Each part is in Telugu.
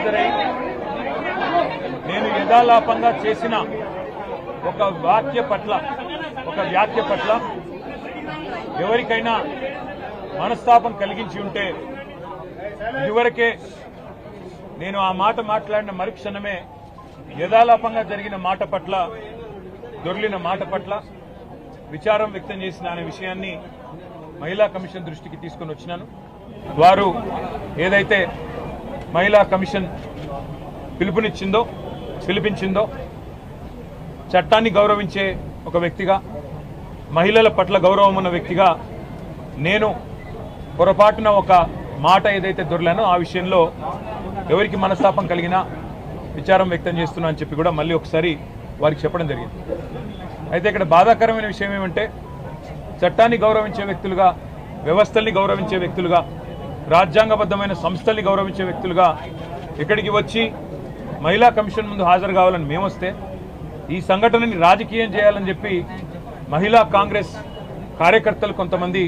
హాజరై నేను యథాలాపంగా చేసిన ఒక వ్యాఖ్య పట్ల ఎవరికైనా మనస్తాపం కలిగించి ఉంటే ఇదివరకే నేను ఆ మాట మాట్లాడిన మరుక్షణమే యథాలాపంగా జరిగిన మాట పట్ల దొర్లిన మాట పట్ల విచారం వ్యక్తం చేసిన అనే విషయాన్ని మహిళా కమిషన్ దృష్టికి తీసుకుని వచ్చినాను. వారు ఏదైతే మహిళా కమిషన్ పిలిపించిందో చట్టాన్ని గౌరవించే ఒక వ్యక్తిగా, మహిళల పట్ల గౌరవం ఉన్న వ్యక్తిగా నేను పొరపాటున ఒక మాట ఏదైతే దొరలానో ఆ విషయంలో ఎవరికి మనస్తాపం కలిగినా విచారం వ్యక్తం చేస్తున్నా అని చెప్పి కూడా మళ్ళీ ఒకసారి వారికి చెప్పడం జరిగింది. అయితే ఇక్కడ బాధాకరమైన విషయం ఏమంటే చట్టాన్ని గౌరవించే వ్యక్తులుగా, వ్యవస్థల్ని గౌరవించే వ్యక్తులుగా, రాజ్యాంగబద్ధమైన సంస్థల్ని గౌరవించే వ్యక్తులుగా ఇక్కడికి వచ్చి మహిళా కమిషన్ ముందు హాజరు కావాలని మేము వస్తే ఈ సంఘటనని రాజకీయం చేయాలని చెప్పి మహిళా కాంగ్రెస్ కార్యకర్తలు కొంతమంది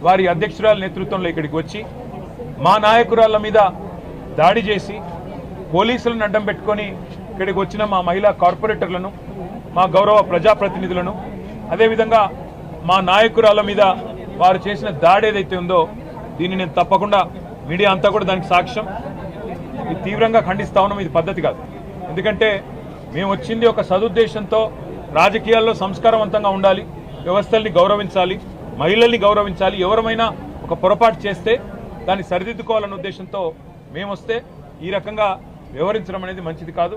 వారి అధ్యక్షురాల నేతృత్వంలో ఇక్కడికి వచ్చి మా నాయకురాళ్ల మీద దాడి చేసి పోలీసులను అడ్డం పెట్టుకొని ఇక్కడికి వచ్చిన మా మహిళా కార్పొరేటర్లను, మా గౌరవ ప్రజాప్రతినిధులను, అదేవిధంగా మా నాయకురాళ్ల మీద వారు చేసిన దాడి ఏదైతే ఉందో దీన్ని నేను తప్పకుండా మీడియా అంతా కూడా దానికి సాక్ష్యం, ఇది తీవ్రంగా ఖండిస్తా ఉన్నాం. ఇది పద్ధతి కాదు. ఎందుకంటే మేము వచ్చింది ఒక సదుద్దేశంతో రాజకీయాల్లో సంస్కారవంతంగా ఉండాలి, వ్యవస్థల్ని గౌరవించాలి, మహిళల్ని గౌరవించాలి, ఎవరమైనా ఒక పొరపాటు చేస్తే దాన్ని సరిదిద్దుకోవాలన్న ఉద్దేశంతో మేము వస్తే ఈ రకంగా వ్యవహరించడం అనేది మంచిది కాదు.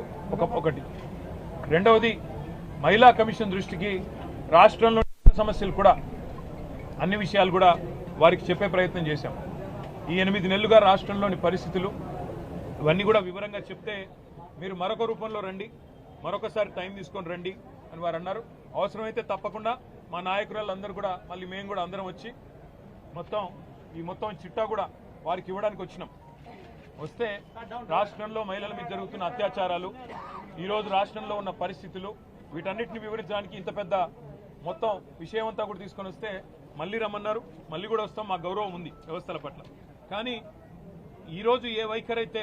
ఒకటి. రెండవది, మహిళా కమిషన్ దృష్టికి రాష్ట్రంలో సమస్యలు కూడా అన్ని విషయాలు కూడా వారికి చెప్పే ప్రయత్నం చేశాం. ఈ 8 నెలలుగా రాష్ట్రంలోని పరిస్థితులు ఇవన్నీ కూడా వివరంగా చెప్తే మీరు మరొక రూపంలో రండి, మరొకసారి టైం తీసుకొని రండి అని వారు అన్నారు. అవసరమైతే తప్పకుండా మా నాయకురాళ్ళందరూ కూడా మళ్ళీ మేము కూడా అందరం వచ్చి మొత్తం చిట్టా కూడా వారికి ఇవ్వడానికి వచ్చినాం. వస్తే రాష్ట్రంలో మహిళల మీద జరుగుతున్న అత్యాచారాలు, ఈరోజు రాష్ట్రంలో ఉన్న పరిస్థితులు, వీటన్నిటిని వివరించడానికి ఇంత పెద్ద మొత్తం విషయం అంతా కూడా తీసుకొని వస్తే మళ్ళీ రమ్మన్నారు. మళ్ళీ కూడా వస్తాం. మా గౌరవం ఉంది వ్యవస్థల పట్ల. కానీ ఈరోజు ఏ వైఖరి అయితే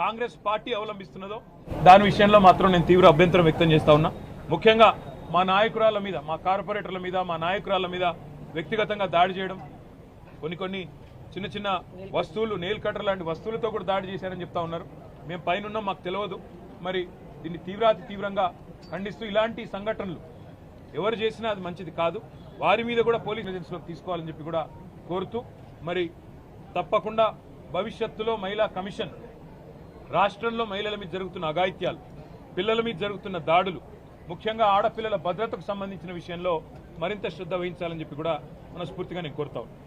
కాంగ్రెస్ పార్టీ అవలంబిస్తున్నదో దాని విషయంలో మాత్రం నేను తీవ్ర అభ్యంతరం వ్యక్తం చేస్తా ఉన్నా. ముఖ్యంగా మా నాయకురాళ్ల మీద, మా కార్పొరేటర్ల మీద, మా నాయకురాళ్ల మీద వ్యక్తిగతంగా దాడి చేయడం, కొన్ని చిన్న వస్తువులు, నెయిల్ కటర్ లాంటి వస్తువులతో కూడా దాడి చేశారని చెప్తా ఉన్నారు. మేము పైన ఉన్నాం, మాకు తెలియదు. మరి దీన్ని తీవ్రంగా ఖండిస్తూ ఇలాంటి సంఘటనలు ఎవరు చేసినా అది మంచిది కాదు. వారి మీద కూడా పోలీస్ ఏజెన్సీలోకి తీసుకోవాలని చెప్పి కూడా కోరుతూ, మరి తప్పకుండా భవిష్యత్తులో మహిళా కమిషన్ రాష్ట్రంలో మహిళల మీద జరుగుతున్న అఘాయిత్యాలు, పిల్లల మీద జరుగుతున్న దాడులు, ముఖ్యంగా ఆడపిల్లల భద్రతకు సంబంధించిన విషయంలో మరింత శ్రద్ధ వహించాలని చెప్పి కూడా మనస్ఫూర్తిగా నేను కోరుతా ఉన్నాను.